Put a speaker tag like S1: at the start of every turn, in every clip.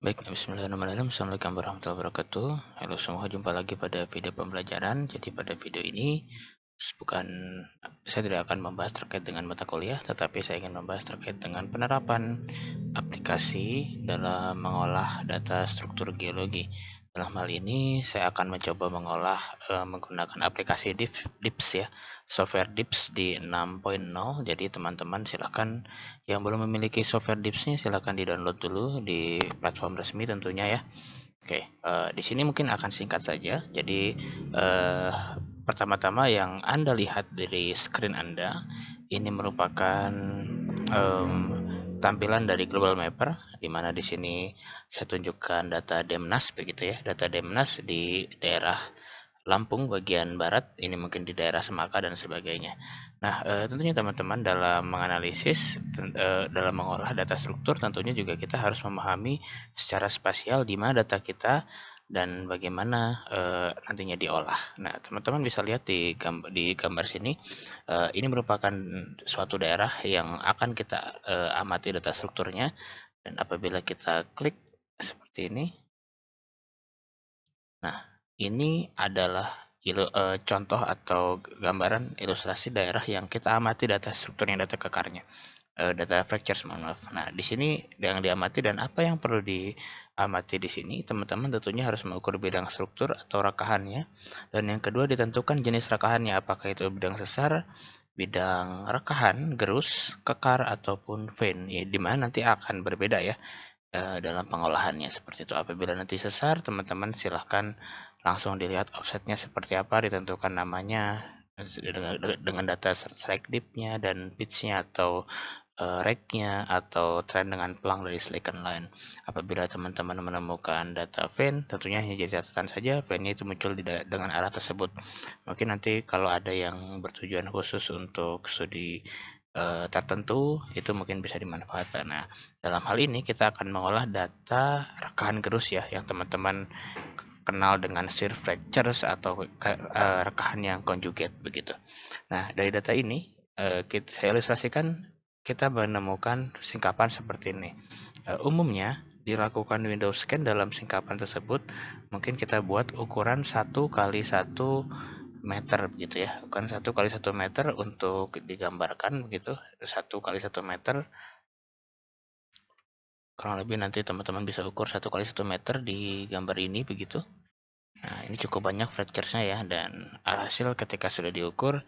S1: Baik, bismillahirrahmanirrahim. Assalamualaikum warahmatullahi wabarakatuh. Halo semua, jumpa lagi pada video pembelajaran. Jadi pada video ini bukan saya tidak akan membahas terkait dengan mata kuliah, tetapi saya ingin membahas terkait dengan penerapan aplikasi dalam mengolah data struktur geologi. Dalam hal ini saya akan mencoba mengolah menggunakan aplikasi DIPS ya, software DIPS di 6.0. Jadi teman-teman silahkan yang belum memiliki software DIPS-nya silahkan di-download dulu di platform resmi tentunya ya. Oke, di sini mungkin akan singkat saja. Jadi pertama-tama yang Anda lihat dari screen Anda ini merupakan em, tampilan dari Global Mapper, di mana di sini saya tunjukkan data Demnas begitu ya, data Demnas di daerah Lampung bagian barat, ini mungkin di daerah Semaka dan sebagainya. Nah, tentunya teman-teman dalam menganalisis, dalam mengolah data struktur, tentunya juga kita harus memahami secara spasial di mana data kita dan bagaimana nantinya diolah. Nah, teman-teman bisa lihat di gambar sini, ini merupakan suatu daerah yang akan kita amati data strukturnya, dan apabila kita klik seperti ini, nah, ini adalah contoh atau gambaran ilustrasi daerah yang kita amati data strukturnya, data kekarnya, data fractures, mohon maaf. Nah, di sini yang diamati dan apa yang perlu diamati di sini, teman-teman tentunya harus mengukur bidang struktur atau rekahannya, dan yang kedua ditentukan jenis rekahannya, apakah itu bidang sesar, bidang rekahan, gerus, kekar, ataupun vein, ya, di mana nanti akan berbeda ya dalam pengolahannya seperti itu. Apabila nanti sesar, teman-teman silahkan langsung dilihat offsetnya seperti apa, ditentukan namanya dengan data strike dip-nya dan pitch-nya atau rake-nya atau trend dengan pelang dari silicon line. Apabila teman-teman menemukan data vein, tentunya hanya jadi catatan saja, vein-nya itu muncul dengan arah tersebut. Mungkin nanti kalau ada yang bertujuan khusus untuk studi tertentu, itu mungkin bisa dimanfaatkan. Nah, dalam hal ini kita akan mengolah data rekahan gerus ya, yang teman-teman kenal dengan shear fractures atau rekahan yang conjugate begitu. Nah, dari data ini saya ilustrasikan, kita menemukan singkapan seperti ini. Umumnya dilakukan window scan. Dalam singkapan tersebut mungkin kita buat ukuran 1 kali 1 meter begitu ya, bukan 1 kali 1 meter untuk digambarkan begitu, 1 kali 1 meter, kurang lebih nanti teman-teman bisa ukur 1 kali 1 meter di gambar ini begitu. Nah, ini cukup banyak fracturesnya ya, dan hasil ketika sudah diukur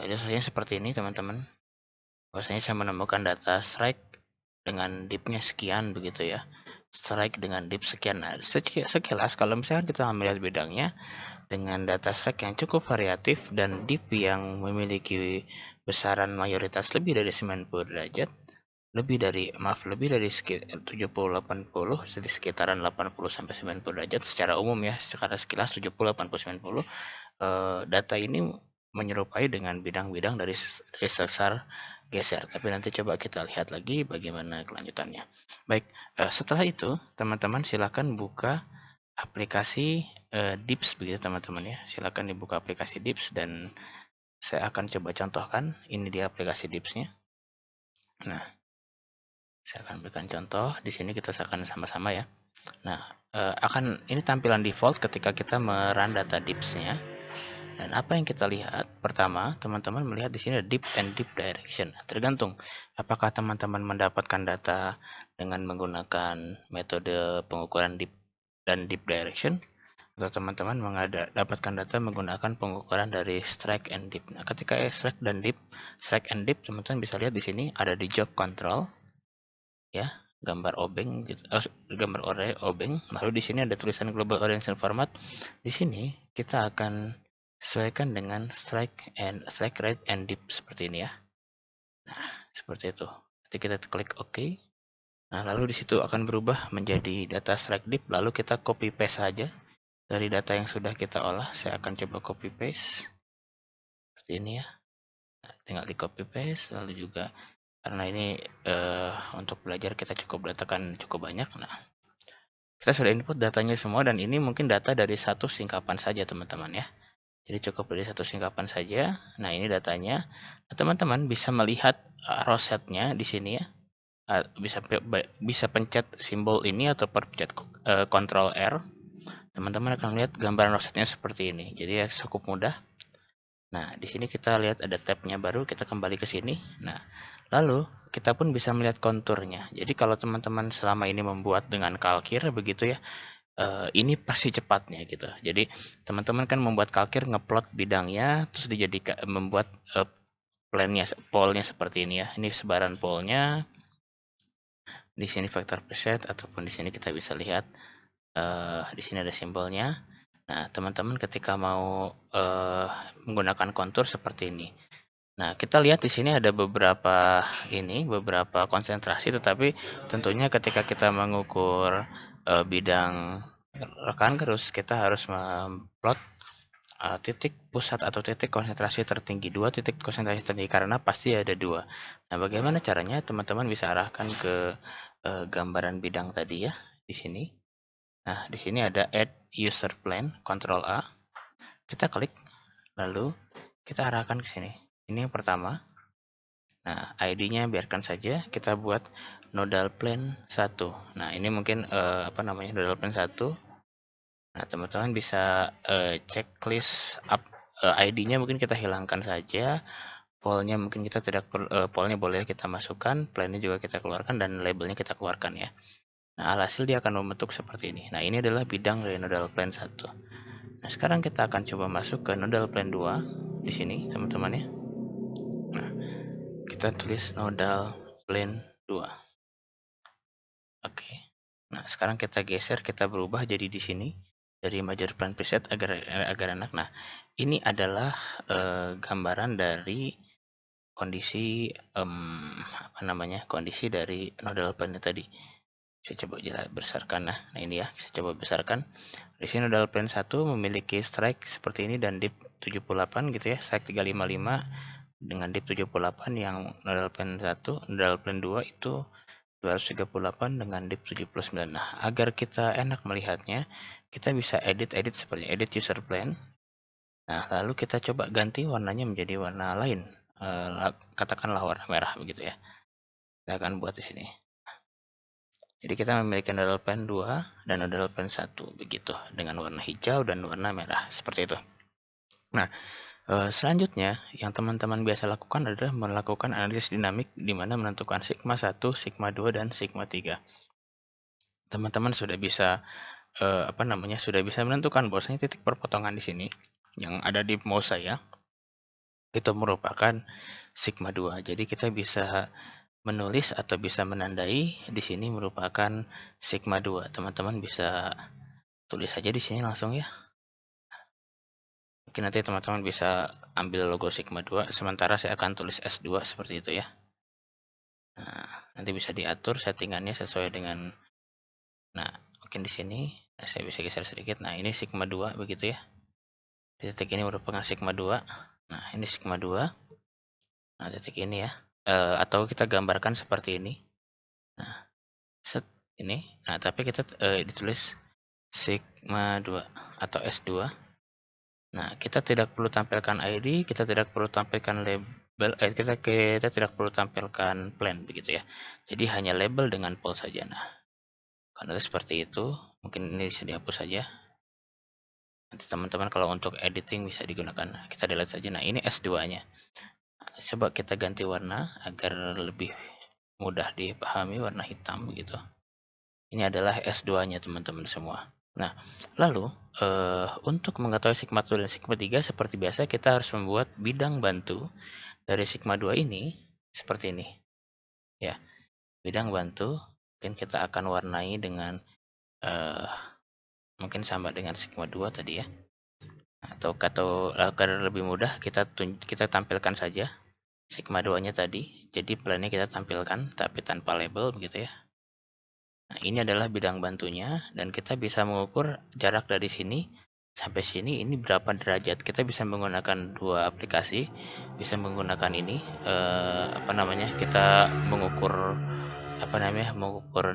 S1: ilustrasinya seperti ini teman-teman. Bahwasanya saya menemukan data strike dengan dipnya sekian begitu ya, strike dengan dip sekian. Nah, sekilas kalau misalkan kita melihat bidangnya dengan data strike yang cukup variatif dan dip yang memiliki besaran mayoritas lebih dari 90 derajat, lebih dari 70-80, jadi sekitaran 80 sampai 90 derajat secara umum ya, secara sekilas 70, 80, 90. Data ini menyerupai dengan bidang-bidang dari sesar geser, tapi nanti coba kita lihat lagi bagaimana kelanjutannya. Baik, setelah itu teman-teman silakan buka aplikasi DIPS begitu teman-teman ya. Silakan dibuka aplikasi DIPS dan saya akan coba contohkan. Ini dia aplikasi DIPS-nya. Nah, saya akan berikan contoh. Di sini kita akan sama-sama ya. Nah, ini tampilan default ketika kita merun data DIPS-nya. Dan apa yang kita lihat? Pertama, teman-teman melihat di sini ada dip and dip direction. Tergantung apakah teman-teman mendapatkan data dengan menggunakan metode pengukuran dip dan dip direction, atau teman-teman mendapatkan data menggunakan pengukuran dari strike and dip. Nah, ketika strike and dip, teman-teman bisa lihat di sini ada di job control ya, gambar obeng gitu, gambar obeng. Lalu di sini ada tulisan global orientation format. Di sini kita akan sesuaikan dengan strike rate and dip seperti ini ya. Nah, seperti itu. Nanti kita klik OK. Nah, lalu di situ akan berubah menjadi data strike dip. Lalu kita copy paste saja dari data yang sudah kita olah. Saya akan coba copy paste seperti ini ya. Nah, tinggal di copy paste. Lalu juga karena ini untuk belajar kita datakan cukup banyak. Nah, kita sudah input datanya semua, dan ini mungkin data dari satu singkapan saja teman-teman ya. Jadi cukup dari satu singkapan saja. Nah, ini datanya. Nah, teman-teman bisa melihat rosetnya di sini ya. bisa pencet simbol ini atau pencet Ctrl R, teman-teman akan lihat gambaran offsetnya seperti ini. Jadi ya cukup mudah. Nah, di sini kita lihat ada tabnya baru, kita kembali ke sini. Nah, lalu kita pun bisa melihat konturnya. Jadi kalau teman-teman selama ini membuat dengan kalkir begitu ya, ini pasti cepatnya gitu. Jadi teman-teman kan membuat kalkir, ngeplot bidangnya, terus dijadikan membuat plannya, polnya seperti ini ya. Ini sebaran polnya. Di sini vektor preset ataupun di sini kita bisa lihat di sini ada simbolnya. Nah, teman-teman ketika mau menggunakan kontur seperti ini. Nah, kita lihat di sini ada beberapa konsentrasi, tetapi tentunya ketika kita mengukur bidang rekan kerus, kita harus memplot titik pusat atau titik konsentrasi tertinggi, dua titik konsentrasi tertinggi, karena pasti ada dua. Nah, bagaimana caranya? Teman-teman bisa arahkan ke gambaran bidang tadi ya, di sini. Nah, di sini ada Add User Plan, Ctrl A. Kita klik, lalu kita arahkan ke sini. Ini yang pertama. Nah, ID-nya biarkan saja, kita buat nodal plan 1. Nah, ini mungkin nodal plan 1. Nah, teman-teman bisa checklist ID-nya mungkin kita hilangkan saja. Polnya mungkin kita tidak polnya boleh kita masukkan, plannya juga kita keluarkan, dan labelnya kita keluarkan ya. Nah, alhasil dia akan membentuk seperti ini. Nah, ini adalah bidang dari nodal plan 1. Nah, sekarang kita akan coba masuk ke nodal plan 2 di sini, teman-teman ya. Nah, kita tulis nodal plan 2. Oke. Nah, sekarang kita geser, kita berubah jadi di sini dari major plan preset agar enak. Nah, ini adalah gambaran dari kondisi kondisi dari nodal plan tadi. Saya coba besarkan. Nah, ini ya, saya coba besarkan. Di sini nodal plan 1 memiliki strike seperti ini dan dip 78 gitu ya, strike 355 dengan dip 78, yang nodal plan 1, nodal plan 2 itu 238 dengan dip 79. Nah, agar kita enak melihatnya, kita bisa edit seperti edit user plan. Nah, lalu kita coba ganti warnanya menjadi warna lain. Katakanlah warna merah begitu ya. Kita akan buat di sini. Jadi kita memiliki nodal plan 2 dan nodal plan 1 begitu, dengan warna hijau dan warna merah seperti itu. Nah, selanjutnya yang teman-teman biasa lakukan adalah melakukan analisis dinamik, di mana menentukan sigma 1, sigma 2, dan sigma 3. Teman-teman sudah bisa sudah bisa menentukan bahwasanya titik perpotongan di sini yang ada di mouse saya itu merupakan sigma 2. Jadi kita bisa menulis atau bisa menandai di sini merupakan sigma 2. Teman-teman bisa tulis saja di sini langsung ya. Mungkin nanti teman-teman bisa ambil logo sigma 2, sementara saya akan tulis S2 seperti itu ya. Nah, nanti bisa diatur settingannya sesuai dengan, nah, mungkin di sini saya bisa geser sedikit. Nah, ini sigma 2 begitu ya. Titik ini merupakan sigma 2. Nah, ini sigma 2. Nah, titik ini ya. Atau kita gambarkan seperti ini. Nah, set ini. Nah, tapi kita ditulis sigma 2 atau S2. Nah, kita tidak perlu tampilkan ID, kita tidak perlu tampilkan label, kita tidak perlu tampilkan plan begitu ya. Jadi hanya label dengan pol saja. Nah, karena seperti itu, mungkin ini bisa dihapus saja. Nanti teman-teman kalau untuk editing bisa digunakan. Kita delete saja. Nah, ini S2-nya. Coba kita ganti warna agar lebih mudah dipahami, warna hitam begitu. Ini adalah S2-nya teman-teman semua. Nah, lalu untuk mengetahui sigma 1 dan sigma 3 seperti biasa kita harus membuat bidang bantu dari sigma 2 ini seperti ini. Ya, bidang bantu mungkin kita akan warnai dengan mungkin sama dengan sigma 2 tadi ya. Atau agar lebih mudah kita tampilkan saja sigma 2-nya tadi. Jadi plannya kita tampilkan tapi tanpa label begitu ya. Nah, ini adalah bidang bantunya dan kita bisa mengukur jarak dari sini sampai sini ini berapa derajat. Kita bisa menggunakan dua aplikasi, bisa menggunakan ini kita mengukur mengukur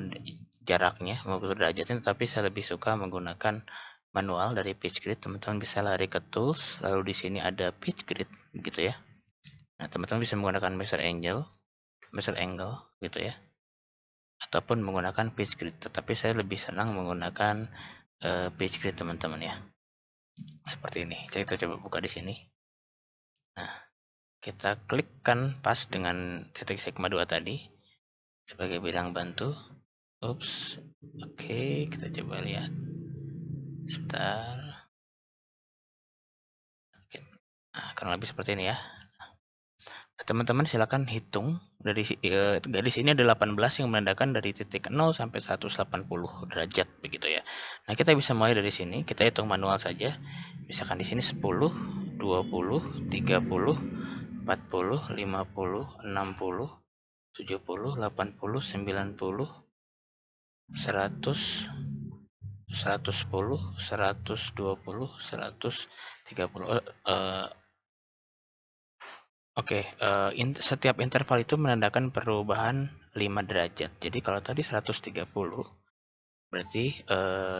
S1: jaraknya, mengukur derajatnya, tapi saya lebih suka menggunakan manual dari PitchGrid. Teman-teman bisa lari ke tools, lalu di sini ada PitchGrid gitu ya. Nah, teman-teman bisa menggunakan measure angle gitu ya. ataupun menggunakan page grid. Tetapi saya lebih senang menggunakan page grid teman-teman ya. Seperti ini. Kita coba buka di sini. Nah, kita klikkan pas dengan titik sigma 2 tadi sebagai bidang bantu. Ups. Oke, kita coba lihat. Sebentar. Oke. Nah, kurang lebih seperti ini ya. Teman-teman silakan hitung dari garis ini ada 18 yang menandakan dari titik 0 sampai 180 derajat begitu ya. Nah, kita bisa mulai dari sini, kita hitung manual saja. Misalkan di sini 10, 20, 30, 40, 50, 60, 70, 80, 90, 100, 110, 120, 130. Oke, setiap interval itu menandakan perubahan 5 derajat. Jadi kalau tadi 130, berarti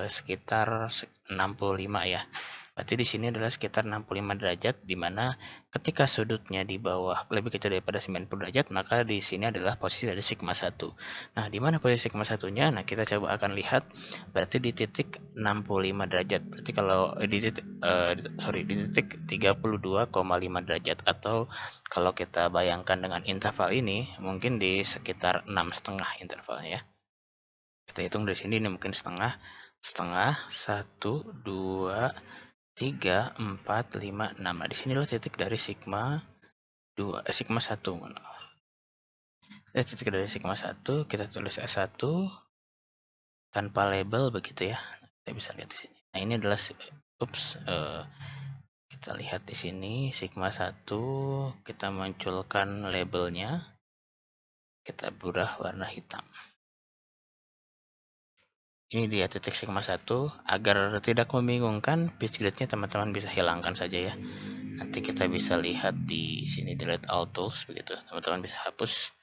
S1: sekitar 65 ya. Berarti di sini adalah sekitar 65 derajat, di mana ketika sudutnya di bawah lebih kecil daripada 90 derajat, maka di sini adalah posisi dari sigma 1. Nah, di mana posisi sigma 1-nya? Nah, kita coba akan lihat, berarti di titik 65 derajat. Berarti kalau di titik 32,5 derajat, atau kalau kita bayangkan dengan interval ini, mungkin di sekitar 6,5 intervalnya ya. Kita hitung dari sini, ini mungkin setengah, 1, 2, 3, 4, 5, 6. Nah, di sinilah titik dari sigma 1. Titik dari sigma 1, kita tulis S1 tanpa label begitu ya. Kita bisa lihat di sini. Nah, ini adalah kita lihat di sini sigma 1, kita munculkan labelnya. Kita budah warna hitam. Ini dia titik sigma 1. Agar tidak membingungkan, page grid-nya teman-teman bisa hilangkan saja ya. Nanti kita bisa lihat di sini delete all tools begitu. Teman-teman bisa hapus.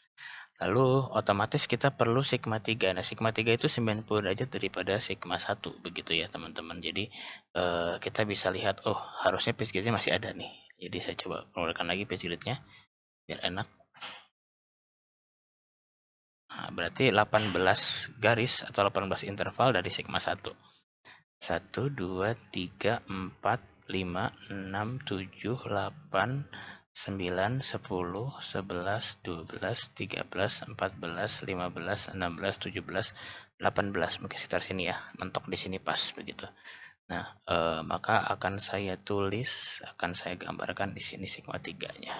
S1: Lalu otomatis kita perlu sigma 3. Nah, sigma 3 itu 90 derajat daripada sigma 1 begitu ya, teman-teman. Jadi kita bisa lihat, oh, harusnya page grid-nya masih ada nih. Jadi saya coba keluarkan lagi page grid-nya biar enak. Nah, berarti 18 garis atau 18 interval dari sigma 1. 1, 2, 3, 4, 5, 6, 7, 8, 9, 10, 11, 12, 13, 14, 15, 16, 17, 18. Mungkin sekitar sini ya, mentok di sini pas begitu. Nah, maka akan saya tulis, akan saya gambarkan di sini sigma 3-nya.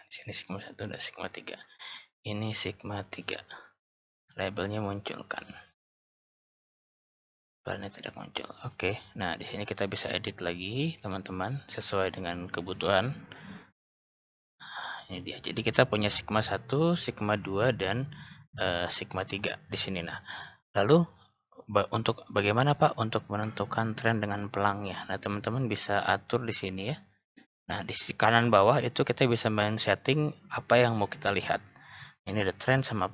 S1: Di sini sigma 1 dan sigma 3. Ini sigma 3. Labelnya munculkan. Filenya tidak muncul. Oke, nah di sini kita bisa edit lagi, teman-teman, sesuai dengan kebutuhan. Nah, ini dia. Jadi kita punya sigma 1, sigma 2, dan sigma 3 di sini. Nah, lalu untuk bagaimana Pak untuk menentukan tren dengan pelangnya? Nah, teman-teman bisa atur di sini ya. Nah, di sisi kanan bawah itu kita bisa main setting apa yang mau kita lihat. Ini ada trend sama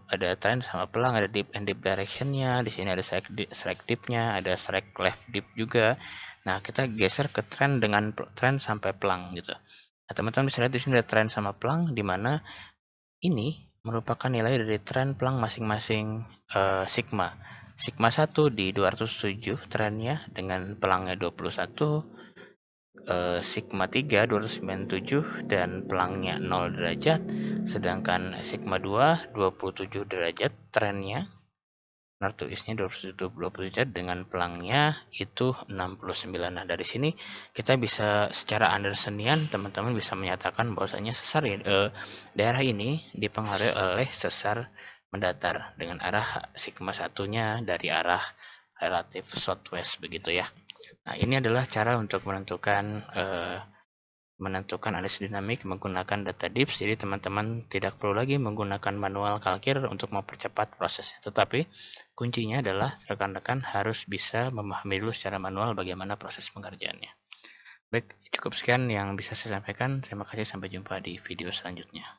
S1: pelang, ada deep and deep directionnya. Di sini ada strike deepnya, ada strike left deep juga. Nah, kita geser ke trend dengan trend sampai pelang gitu. Nah, teman-teman bisa lihat di sini ada trend sama pelang, di mana ini merupakan nilai dari trend pelang masing-masing sigma. Sigma 1 di 207 trennya dengan pelangnya 21. Sigma 3 297 dan pelangnya 0 derajat, sedangkan sigma 2 27 derajat trennya, north to east-nya 27 derajat dengan pelangnya itu 69. Nah, dari sini kita bisa secara Andersonian teman-teman bisa menyatakan bahwasanya sesar daerah ini dipengaruhi oleh sesar mendatar dengan arah sigma 1-nya dari arah relatif southwest begitu ya. Nah, ini adalah cara untuk menentukan analisis dinamik menggunakan data DIPS. Jadi teman-teman tidak perlu lagi menggunakan manual kalkir untuk mempercepat prosesnya. Tetapi kuncinya adalah rekan-rekan harus bisa memahami dulu secara manual bagaimana proses pengerjaannya. Baik, cukup sekian yang bisa saya sampaikan. Terima kasih, sampai jumpa di video selanjutnya.